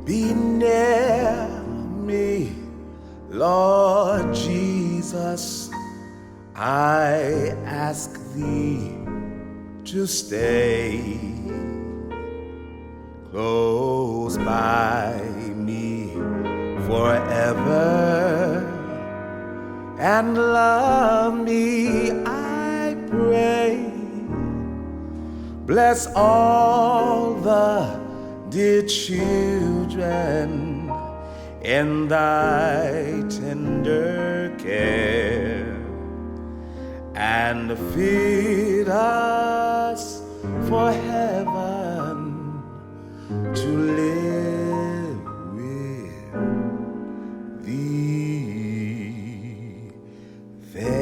Be near me, Lord Jesus. I ask thee to stay close by me forever and love me, I pray. Bless all the dear children in thy tender care, and feed us for heaven to live with thee there.